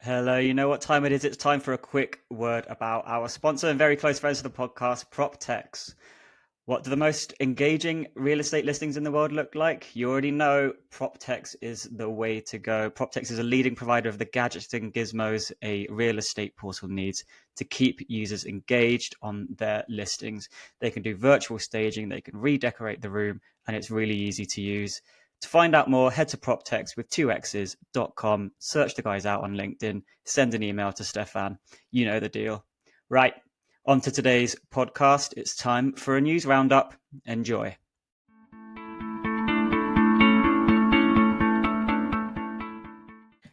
Hello, you know what time it is? It's time for a quick word about our sponsor and very close friends of the podcast, proptech. What do the most engaging real estate listings in the world look like? You already know proptech is the way to go. Proptech is a leading provider of the gadgets and gizmos a real estate portal needs to keep users engaged on their listings. They can do virtual staging, they can redecorate the room, and it's really easy to use. To find out more, head to proptech with 2x's.com, search the guys out on LinkedIn, send an email to Stefan. You know the deal. Right, on to today's podcast. It's time for a news roundup. Enjoy.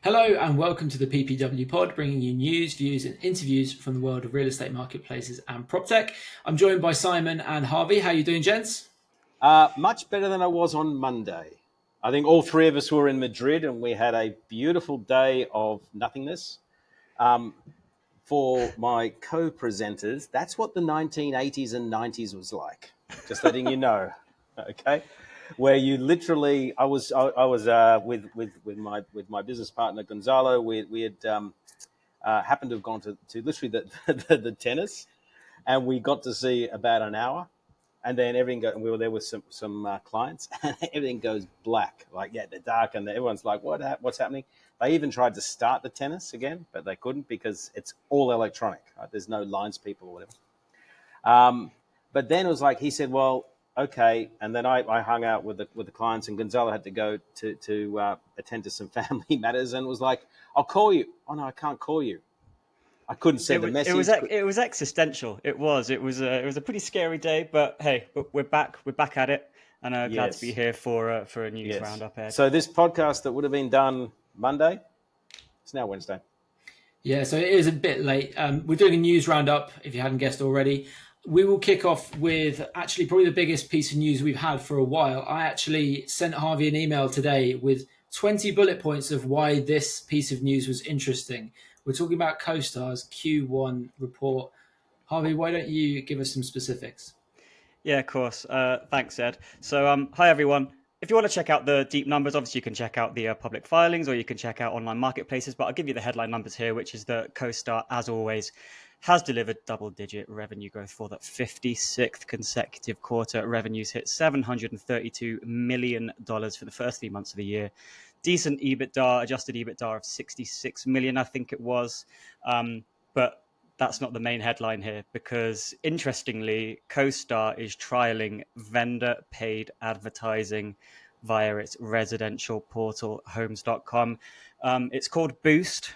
Hello and welcome to the PPW pod, bringing you news, views and interviews from the world of real estate marketplaces and proptech. I'm joined by Simon and Harvey. How are you doing, gents? Much better than I was on Monday. I think all three of us were in Madrid and we had a beautiful day of nothingness. For my co-presenters, that's what the 1980s and 90s was like. Just letting you know, okay? Where you literally, I was with my business partner Gonzalo. We had happened to have gone to literally the tennis, and we got to see about an hour. And then everything and we were there with some clients, and everything goes black. Like, they're dark, and everyone's like, what's happening? They even tried to start the tennis again, but they couldn't because it's all electronic. Right? There's no lines people or whatever. But then it was like, he said, well, okay. And then I hung out with the clients, and Gonzalo had to go to attend to some family matters, and was like, I'll call you. Oh, no, I can't call you. I couldn't send a message. It was existential. It was a pretty scary day, but hey, we're back at it, and glad to be here for a news roundup. Ed. So this podcast that would have been done Monday, it's now Wednesday. Yeah, so it is a bit late. We're doing a news roundup, if you hadn't guessed already. We will kick off with actually probably the biggest piece of news we've had for a while. I actually sent Harvey an email today with 20 bullet points of why this piece of news was interesting. We're talking about CoStar's Q1 report. Harvey, why don't you give us some specifics? Yeah, of course. Thanks, Ed. So, hi, everyone. If you want to check out the deep numbers, obviously you can check out the public filings, or you can check out online marketplaces, but I'll give you the headline numbers here, which is that CoStar, as always, has delivered double-digit revenue growth for the 56th consecutive quarter. Revenues hit $732 million for the first 3 months of the year. Decent EBITDA, adjusted EBITDA of $66 million, I think it was. But that's not the main headline here, because interestingly, CoStar is trialing vendor-paid advertising via its residential portal, homes.com. It's called Boost.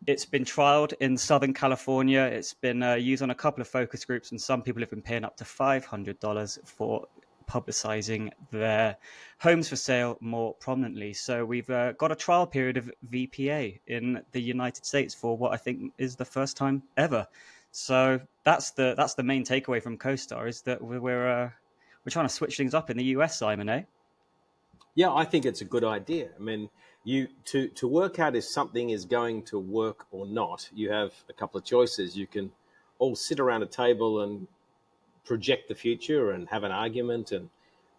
It's been trialed in Southern California. It's been used on a couple of focus groups, and some people have been paying up to $500 for publicizing their homes for sale more prominently. So we've got a trial period of VPA in the United States for what I think is the first time ever. So that's the main takeaway from CoStar, is that we're trying to switch things up in the US, Simon, eh? Yeah, I think it's a good idea. I mean, you to work out if something is going to work or not, you have a couple of choices. You can all sit around a table and project the future and have an argument and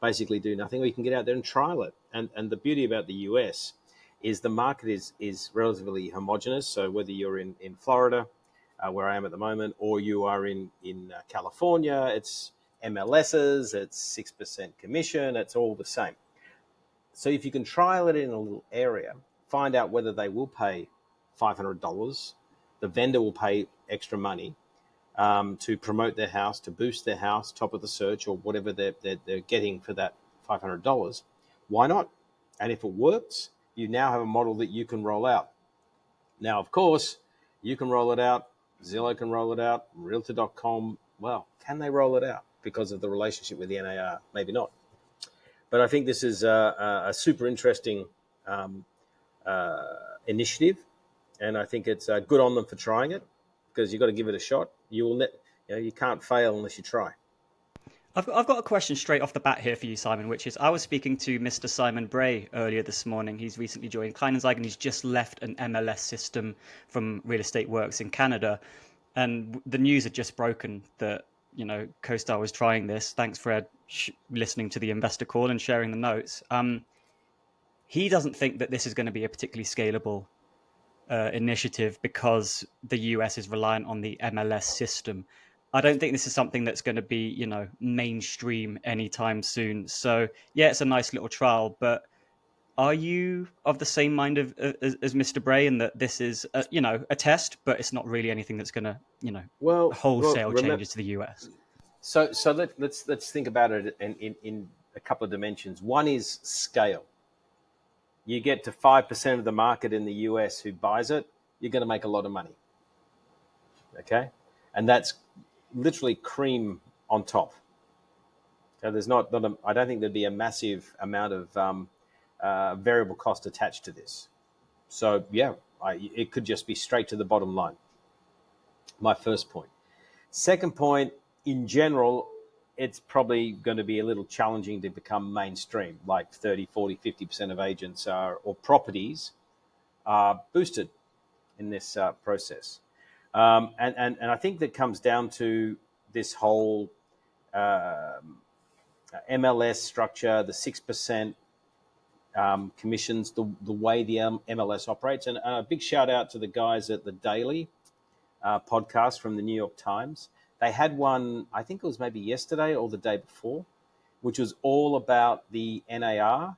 basically do nothing, or you can get out there and trial it. And the beauty about the US is the market is relatively homogenous. So whether you're in Florida, where I am at the moment, or you are in California, it's MLSs, it's 6% commission, it's all the same. So if you can trial it in a little area, find out whether they will pay $500, the vendor will pay extra money to promote their house, to boost their house, top of the search, or whatever they're getting for that $500. Why not? And if it works, you now have a model that you can roll out. Now, of course, you can roll it out. Zillow can roll it out. Realtor.com, well, can they roll it out because of the relationship with the NAR? Maybe not. But I think this is a super interesting initiative, and I think it's good on them for trying it, because you've got to give it a shot. You can't fail unless you try. I've got a question straight off the bat here for you, Simon, which is, I was speaking to Mr. Simon Bray earlier this morning. He's recently joined Kleinanzeigen. He's just left an MLS system from Real Estate Works in Canada. And the news had just broken that, CoStar was trying this. Thanks, Fred, listening to the investor call and sharing the notes. He doesn't think that this is going to be a particularly scalable initiative because the US is reliant on the MLS system. I don't think this is something that's going to be, mainstream anytime soon. So yeah, it's a nice little trial. But are you of the same mind as Mr. Bray in that this is, a test, but it's not really anything that's going to, Well, wholesale changes to the US? so let's think about it in a couple of dimensions. One is scale. You get to 5% of the market in the US who buys it, you're going to make a lot of money. Okay, and that's literally cream on top. So there's I don't think there'd be a massive amount of variable cost attached to this. So yeah, it could just be straight to the bottom line. My first point. Second point, in general, it's probably going to be a little challenging to become mainstream, like 30, 40, 50% of agents or properties are boosted in this process. And I think that comes down to this whole MLS structure, the 6% commissions, the way the MLS operates. And a big shout out to the guys at the Daily podcast from the New York Times. They had one, I think it was maybe yesterday or the day before, which was all about the NAR,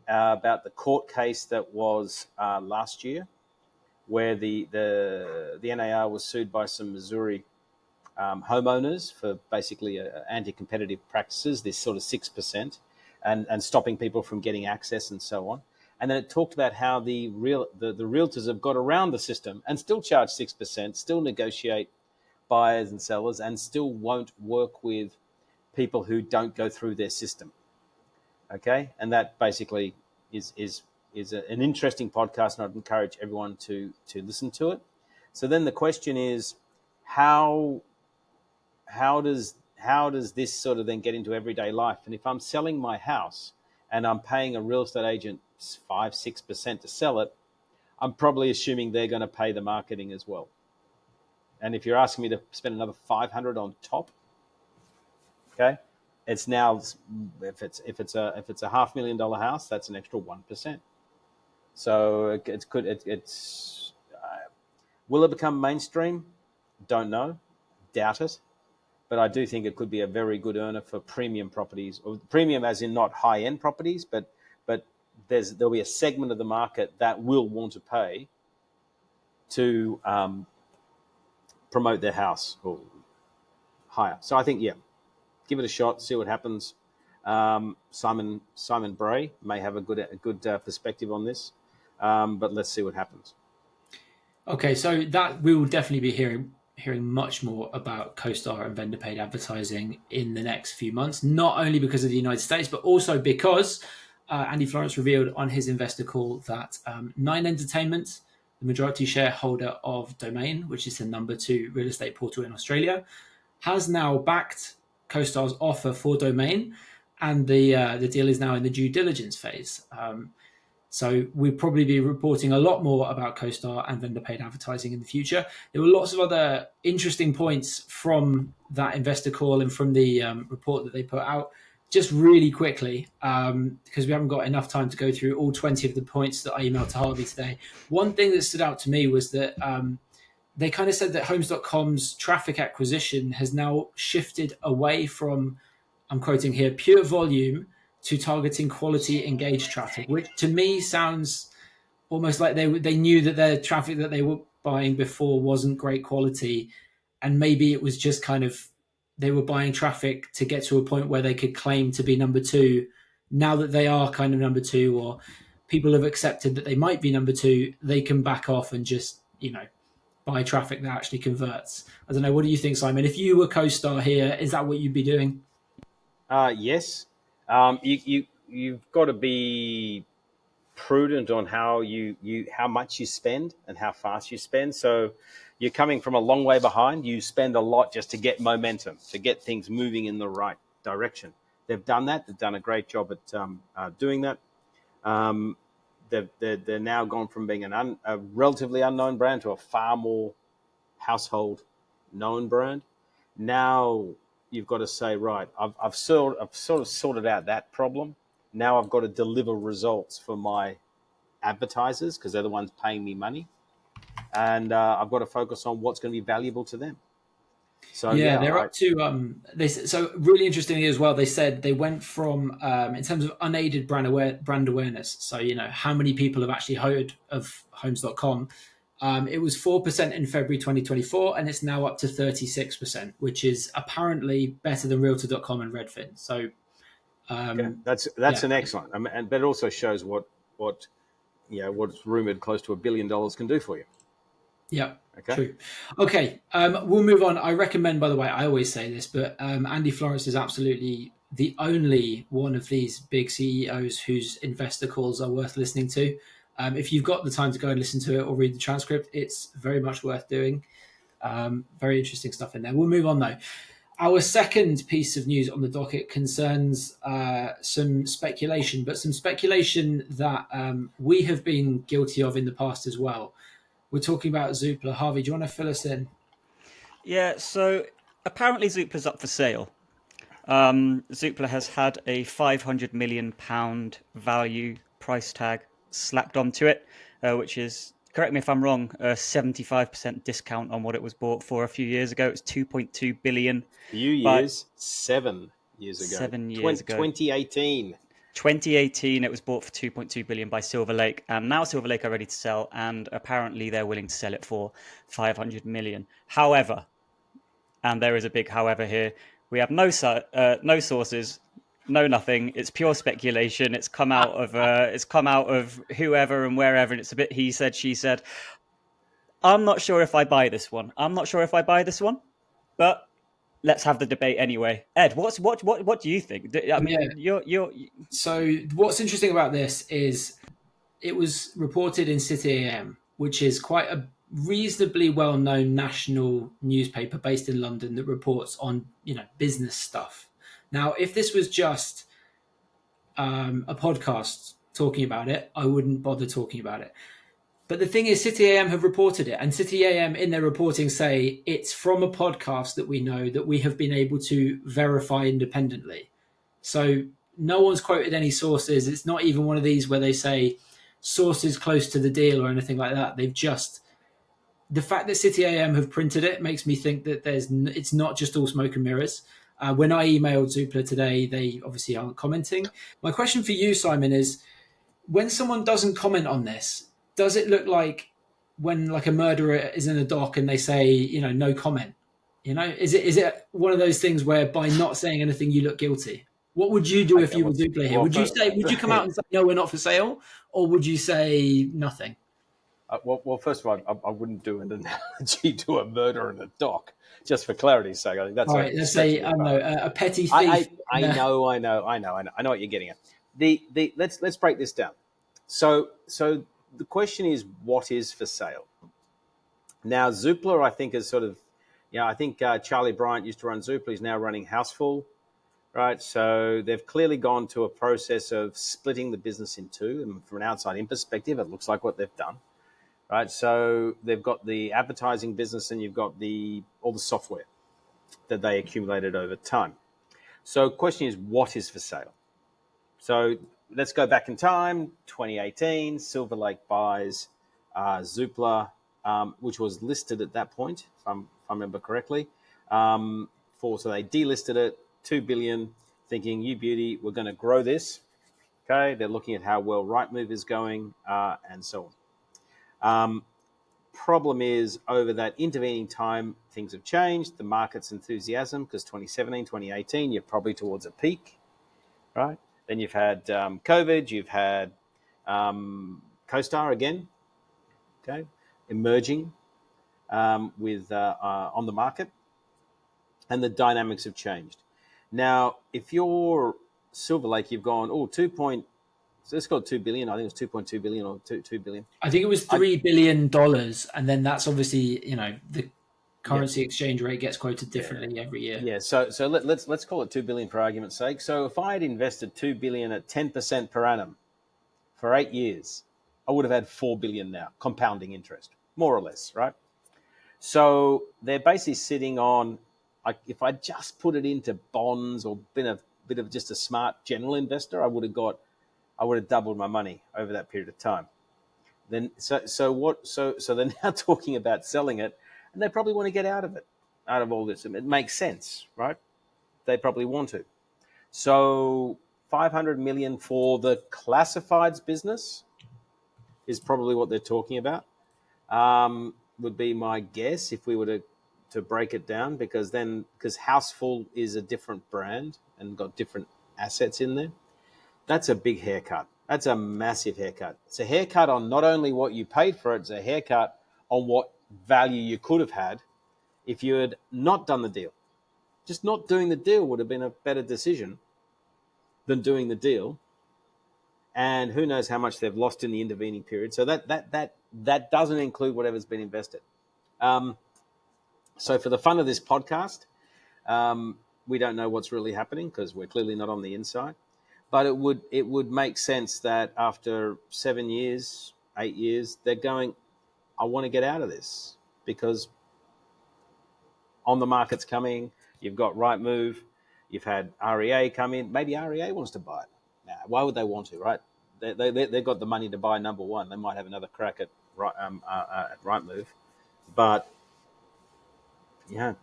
about the court case that was last year, where the NAR was sued by some Missouri homeowners for basically anti-competitive practices, this sort of 6%, and stopping people from getting access and so on. And then it talked about how the realtors have got around the system and still charge 6%, still negotiate buyers and sellers, and still won't work with people who don't go through their system. Okay, and that basically is an interesting podcast, and I'd encourage everyone to listen to it. So then the question is, how does this sort of then get into everyday life? And if I'm selling my house and I'm paying a real estate agent 5-6% to sell it, I'm probably assuming they're going to pay the marketing as well. And if you're asking me to spend another $500 on top, okay, it's now, if it's a $500,000 house, that's an extra 1%. So it's will it become mainstream? Don't know, doubt it. But I do think it could be a very good earner for premium properties, or premium as in not high-end properties, but there'll be a segment of the market that will want to pay to promote their house or higher. So I think, yeah, give it a shot, see what happens. Simon Bray may have a good perspective on this, but let's see what happens. Okay, so that we will definitely be hearing much more about CoStar and vendor paid advertising in the next few months, not only because of the United States, but also because Andy Florence revealed on his investor call that Nine Entertainment, the majority shareholder of Domain, which is the number 2 real estate portal in Australia, has now backed CoStar's offer for Domain, and the deal is now in the due diligence phase. So we'll probably be reporting a lot more about CoStar and vendor paid advertising in the future. There were lots of other interesting points from that investor call and from the report that they put out. Just really quickly, because we haven't got enough time to go through all 20 of the points that I emailed to Harvey today. One thing that stood out to me was that they kind of said that Homes.com's traffic acquisition has now shifted away from, I'm quoting here, pure volume to targeting quality engaged traffic, which to me sounds almost like they knew that their traffic that they were buying before wasn't great quality, and maybe it was just kind of they were buying traffic to get to a point where they could claim to be number 2. Now that they are kind of number 2, or people have accepted that they might be number 2, they can back off and just, buy traffic that actually converts. I don't know. What do you think, Simon? If you were CoStar here, is that what you'd be doing? Yes. You've got to be prudent on how much you spend and how fast you spend. So you're coming from a long way behind. You spend a lot just to get momentum, to get things moving in the right direction. They've done that. They've done a great job at doing that. They're now gone from being a relatively unknown brand to a far more household known brand. Now you've got to say, right, I've sort of sorted out that problem. Now I've got to deliver results for my advertisers because they're the ones paying me money. and I've got to focus on what's going to be valuable to them. So Yeah, they're up to so really interestingly as well. They said they went from in terms of unaided brand awareness. So how many people have actually heard of Homes.com. It was 4% in February 2024, and it's now up to 36%, which is apparently better than Realtor.com and Redfin. So that's an excellent. But it also shows what what's rumored close to $1 billion can do for you. Yeah. Okay. True. Okay. We'll move on. I recommend, by the way, I always say this, but Andy Florence is absolutely the only one of these big CEOs whose investor calls are worth listening to. If you've got the time to go and listen to it or read the transcript, it's very much worth doing. Very interesting stuff in there. We'll move on though. Our second piece of news on the docket concerns some speculation, but some speculation that we have been guilty of in the past as well. We're talking about Zoopla. Harvey, do you want to fill us in? Yeah, so apparently Zoopla's up for sale. Zoopla has had a £500 million value price tag slapped onto it, which is, correct me if I'm wrong, a 75% discount on what it was bought for a few years ago. It was 2.2 billion. 7 years ago. 7 years ago. 2018. 2018, it was bought for 2.2 billion by Silver Lake, and now Silver Lake are ready to sell, and apparently they're willing to sell it for 500 million. However, and there is a big however here, we have no sources, no nothing. It's pure speculation. It's come out of whoever and wherever, and it's a bit he said, she said. I'm not sure if I buy this one. But let's have the debate anyway. Ed, what do you think? I mean, you're. So what's interesting about this is it was reported in City AM, which is quite a reasonably well-known national newspaper based in London that reports on business stuff. Now, if this was just a podcast talking about it, I wouldn't bother talking about it. But the thing is, City AM have reported it, and City AM in their reporting say it's from a podcast that we know that we have been able to verify independently. So no one's quoted any sources. It's not even one of these where they say sources close to the deal or anything like that. They've just, the fact that City AM have printed it makes me think that it's not just all smoke and mirrors. When I emailed Zoopla today, they obviously aren't commenting. My question for you, Simon, is when someone doesn't comment on this, does it look like when like a murderer is in a dock and they say, no comment? Is it one of those things where by not saying anything you look guilty? What would you do if you were Zoopla here? Would you come out and say no, we're not for sale, or would you say nothing? Well, first of all, I wouldn't do an analogy to a murder in a dock, just for clarity's sake. I think that's all right. Let's say a petty thief. I know what you're getting at. Let's break this down. So the question is, what is for sale? Now, Zoopla, I think, is sort of, I think Charlie Bryant used to run Zoopla. He's now running Houseful, right? So they've clearly gone to a process of splitting the business in two. And from an outside-in perspective, it looks like what they've done, right? So they've got the advertising business and you've got all the software that they accumulated over time. So the question is, what is for sale? So let's go back in time, 2018, Silver Lake buys Zoopla, which was listed at that point, if I remember correctly. So they delisted it, $2 billion, thinking, you beauty, we're going to grow this. Okay, they're looking at how well Rightmove is going and so on. Problem is, over that intervening time, things have changed. The market's enthusiasm, because 2017, 2018, you're probably towards a peak, right? Then you've had COVID, you've had CoStar again, okay, emerging with on the market, and the dynamics have changed. Now, if you're Silver Lake, you've gone, so let's call it $2 billion. I think it was 2.2 billion or 2 billion. I think it was $3 billion, and then that's obviously the currency exchange rate gets quoted differently every year. Yeah, so let's call it $2 billion for argument's sake. So if I had invested $2 billion at 10% per annum for 8 years, I would have had $4 billion now, compounding interest, more or less, right? So they're basically sitting on, if I just put it into bonds or been a bit of just a smart general investor, I would have doubled my money over that period of time. Then so they're now talking about selling it, and they probably want to get out of it, out of all this. It makes sense, right? They probably want to. So 500 million for the classifieds business is probably what they're talking about. Would be my guess if we were to break it down, because Houseful is a different brand and got different assets in there. That's a big haircut. That's a massive haircut. It's a haircut on not only what you paid for it, it's a haircut on what value you could have had if you had not done the deal. Just not doing the deal would have been a better decision than doing the deal. And who knows how much they've lost in the intervening period. So that doesn't include whatever's been invested. So for the fun of this podcast, we don't know what's really happening because we're clearly not on the inside. But it would make sense that after 7 years, 8 years, they're going, I want to get out of this, because on the market's coming. You've got Rightmove. You've had REA come in. Maybe REA wants to buy it. Now, why would they want to, right? They've got the money to buy number one. They might have another crack at Rightmove. But, yeah.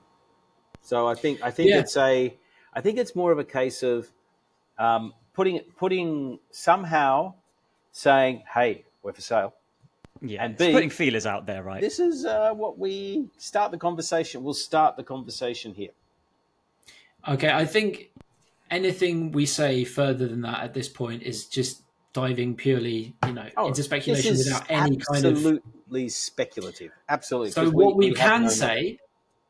So I think it's more of a case of putting somehow saying, hey, we're for sale. Yeah, and it's B, putting feelers out there, right? This is what we start the conversation. We'll start the conversation here. Okay, I think anything we say further than that at this point is just diving purely, into speculation without any kind of... Absolutely speculative. Absolutely. So what we can say,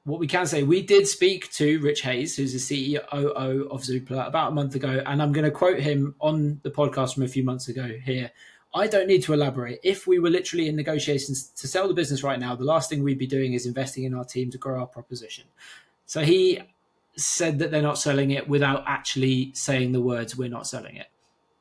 we did speak to Rich Hayes, who's the CEO of Zoopla, about a month ago, and I'm going to quote him on the podcast from a few months ago here. I don't need to elaborate. If we were literally in negotiations to sell the business right now, the last thing we'd be doing is investing in our team to grow our proposition. So he said that they're not selling it without actually saying the words, we're not selling it.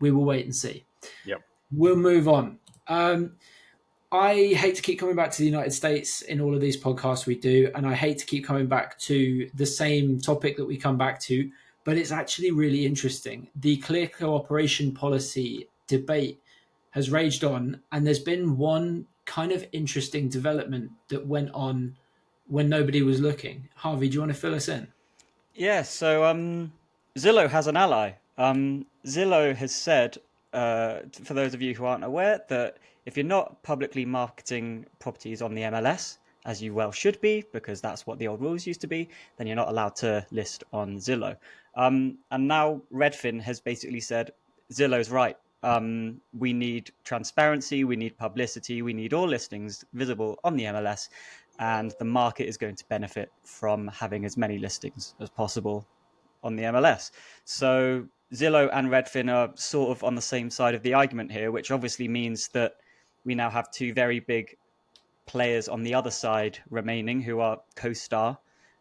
We will wait and see. Yep. We'll move on. I hate to keep coming back to the United States in all of these podcasts we do, and I hate to keep coming back to the same topic that we come back to, but it's actually really interesting. The clear cooperation policy debate has raged on, and there's been one kind of interesting development that went on when nobody was looking. Harvey, do you want to fill us in? Yeah, so Zillow has an ally. Zillow has said, for those of you who aren't aware, that if you're not publicly marketing properties on the MLS, as you well should be, because that's what the old rules used to be, then you're not allowed to list on Zillow. And now Redfin has basically said, Zillow's right. We need transparency, we need publicity, we need all listings visible on the MLS, and the market is going to benefit from having as many listings as possible on the MLS. So Zillow and Redfin are sort of on the same side of the argument here, which obviously means that we now have two very big players on the other side remaining, who are CoStar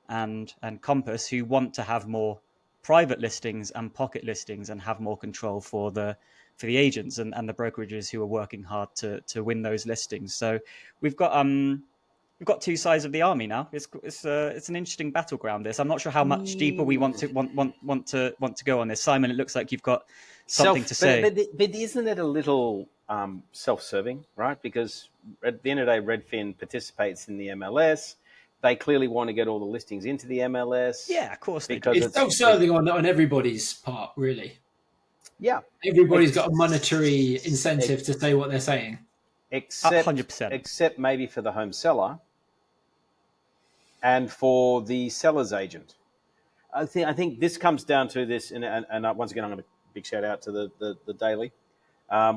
and Compass, who want to have more private listings and pocket listings and have more control for the agents and the brokerages who are working hard to win those listings. So we've got two sides of the army now. It's an interesting battleground. This, I'm not sure how much deeper we want to go on this. Simon, it looks like you've got something to say. But isn't it a little self-serving, right? Because at the end of the day, Redfin participates in the MLS. They clearly want to get all the listings into the MLS. Yeah, of course. Because it's self-serving on everybody's part, really. Yeah. Everybody's got a monetary incentive to say what they're saying. Except 100%. Except maybe for the home seller and for the seller's agent. I think this comes down to this, and once again, I'm going to big shout out to the Daily,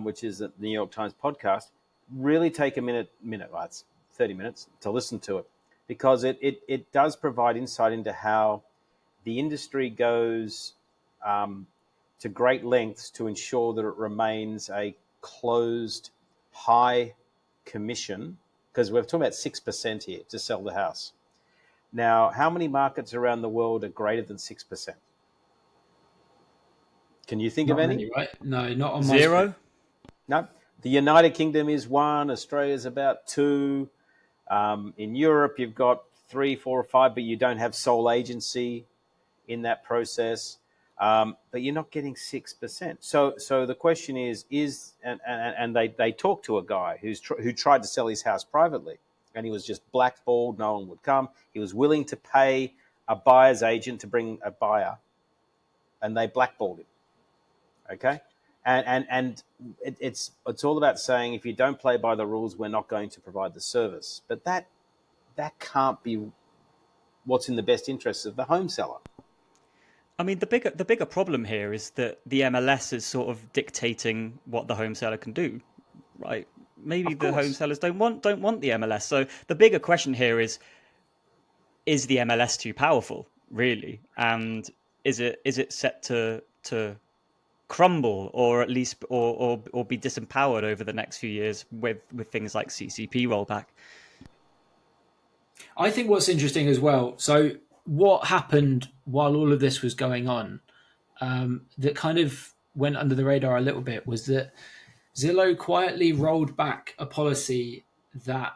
which is the New York Times podcast. Really take a minute, well, it's 30 minutes to listen to it, because it does provide insight into how the industry goes to great lengths to ensure that it remains a closed, high commission, because we're talking about 6% here to sell the house. Now, how many markets around the world are greater than 6%? Can you think of any? Many, right? No, not on my Zero. No. The United Kingdom is 1. Australia's about 2. In Europe, you've got 3, 4, or 5, but you don't have sole agency in that process. but you're not getting 6%. So the question is and they talked to a guy who tried to sell his house privately, and he was just blackballed. No one would come. He was willing to pay a buyer's agent to bring a buyer, and they blackballed him. Okay, and it's all about saying, if you don't play by the rules, we're not going to provide the service. But that can't be what's in the best interests of the home seller. I mean, the bigger problem here is that the MLS is sort of dictating what the home seller can do, right? Maybe Of the home course. sellers don't want the MLS. So the bigger question here is the MLS too powerful, really? And is it set to crumble, or at least or be disempowered over the next few years with things like CCP rollback? I think what's interesting as well. So, what happened while all of this was going on, that kind of went under the radar a little bit, was that Zillow quietly rolled back a policy that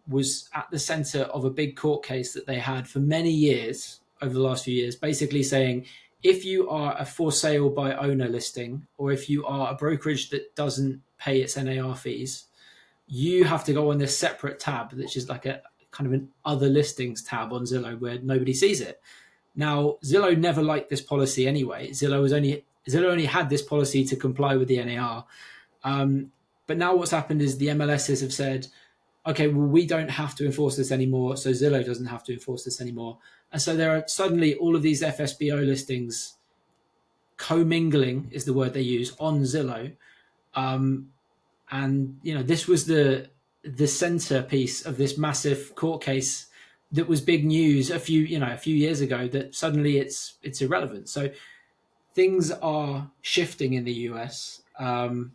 was at the center of a big court case that they had for many years over the last few years, basically saying, if you are a for sale by owner listing, or if you are a brokerage that doesn't pay its NAR fees, you have to go on this separate tab, which is like a kind of an other listings tab on Zillow where nobody sees it. Now, Zillow never liked this policy anyway. Zillow only had this policy to comply with the NAR. But now what's happened is the MLSs have said, okay, well, we don't have to enforce this anymore, so Zillow doesn't have to enforce this anymore. And so there are suddenly all of these FSBO listings commingling, is the word they use, on Zillow. And this was the centerpiece of this massive court case that was big news a few years ago, that suddenly it's irrelevant. So things are shifting in the US. And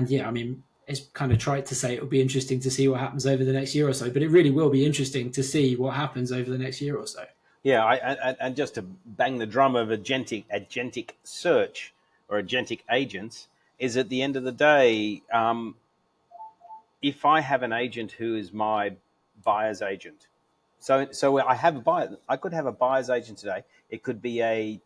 yeah, I mean, it's kind of trite to say it will be interesting to see what happens over the next year or so, but it really will be interesting to see what happens over the next year or so. Yeah, and just to bang the drum of agentic search or agentic agents, is at the end of the day, if I have an agent who is my buyer's agent, so I have a buyer, I could have a buyer's agent today. It could be a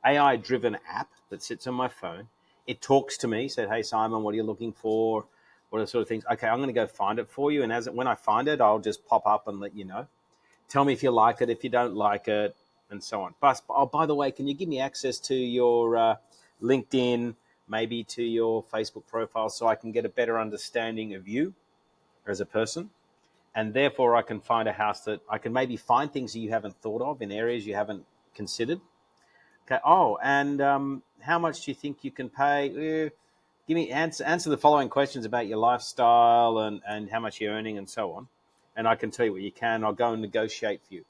AI-driven app that sits on my phone. It talks to me, said, "Hey Simon, what are you looking for? What are the sort of things?" Okay, I'm going to go find it for you, and when I find it, I'll just pop up and let you know. Tell me if you like it, if you don't like it, and so on. But oh, by the way, can you give me access to your LinkedIn, maybe to your Facebook profile, so I can get a better understanding of you as a person? And therefore, I can find a house that I can maybe find things that you haven't thought of in areas you haven't considered. Okay. Oh, and how much do you think you can pay? Give me answer the following questions about your lifestyle and how much you're earning and so on. And I can tell you what you can. I'll go and negotiate for you.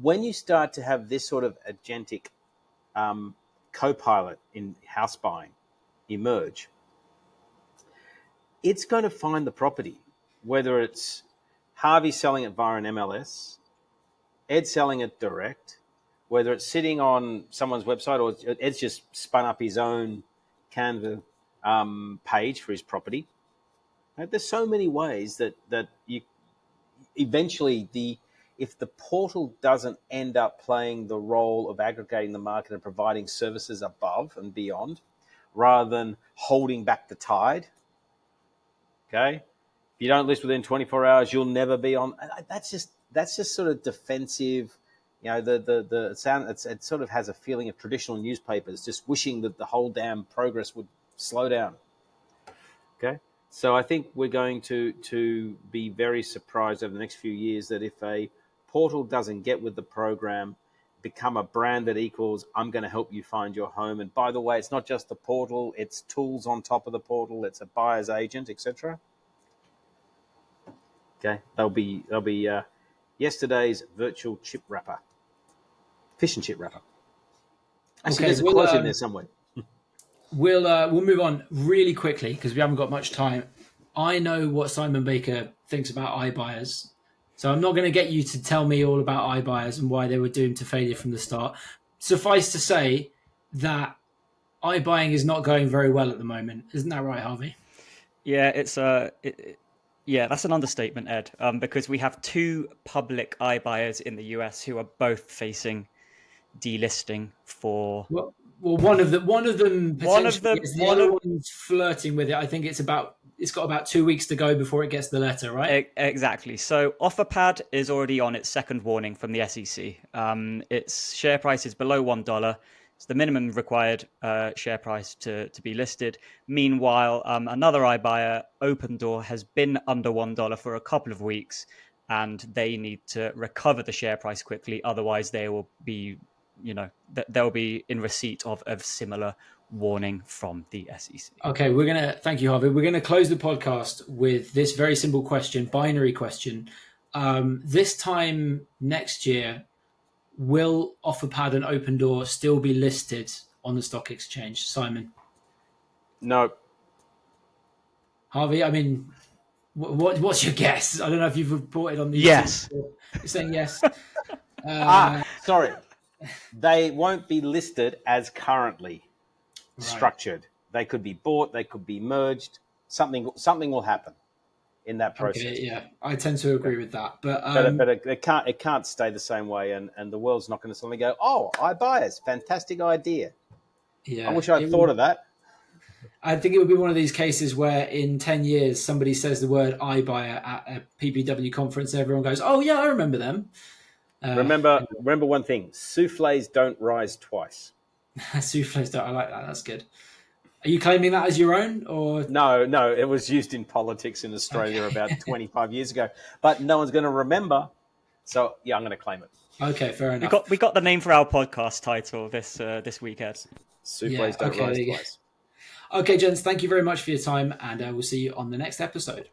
When you start to have this sort of agentic co-pilot in house buying emerge, it's going to find the property, whether it's Harvey selling it via an MLS, Ed selling it direct, whether it's sitting on someone's website, or Ed's just spun up his own Canva page for his property. Right? There's so many ways that you eventually, if the portal doesn't end up playing the role of aggregating the market and providing services above and beyond, rather than holding back the tide, okay? If you don't list within 24 hours, you'll never be on. That's just sort of defensive. The sound. It sort of has a feeling of traditional newspapers just wishing that the whole damn progress would slow down. Okay, so I think we're going to be very surprised over the next few years that if a portal doesn't get with the program, become a brand that equals, I'm going to help you find your home. And by the way, it's not just the portal; it's tools on top of the portal. It's a buyer's agent, etc. Okay, they'll be yesterday's virtual chip wrapper, fish and chip wrapper. Actually, there's a quote in there somewhere. We'll move on really quickly because we haven't got much time. I know what Simon Baker thinks about iBuyers, so I'm not going to get you to tell me all about iBuyers and why they were doomed to failure from the start. Suffice to say that iBuying is not going very well at the moment. Isn't that right, Harvey? Yeah, yeah, that's an understatement, Ed. Because we have two public iBuyers in the US who are both facing delisting for. Well, one of them potentially is. The other one's flirting with it. I think it's got about 2 weeks to go before it gets the letter, right? Exactly. So OfferPad is already on its second warning from the SEC. Its share price is below $1. It's the minimum required share price to be listed. Meanwhile, another iBuyer, Opendoor, has been under $1 for a couple of weeks, and they need to recover the share price quickly. Otherwise, they will be, they'll be in receipt of a similar warning from the SEC. Okay, thank you, Harvey. We're gonna close the podcast with this very simple question, binary question. This time next year, will OfferPad and Opendoor still be listed on the stock exchange? Simon? No. Harvey, I mean, what's your guess? I don't know if you've reported on these. Yes. You're saying yes. Sorry. They won't be listed as currently structured. They could be bought. They could be merged. Something will happen in that process. Okay, yeah, I tend to agree with that. But it can't stay the same way, and the world's not going to suddenly go, oh, iBuyers, fantastic idea. Yeah, I wish I'd thought of that. I think it would be one of these cases where in 10 years somebody says the word iBuyer at a PPW conference and everyone goes, oh yeah, I remember them. Remember one thing, souffles don't rise twice. Souffles don't. I like that. That's good. Are you claiming that as your own, or no? It was used in politics in Australia about 25 years ago, but no one's going to remember. So yeah, I'm going to claim it. Okay, fair enough. We got the name for our podcast title this weekend. Souffles don't rise twice. Okay, gents, thank you very much for your time, and we'll see you on the next episode.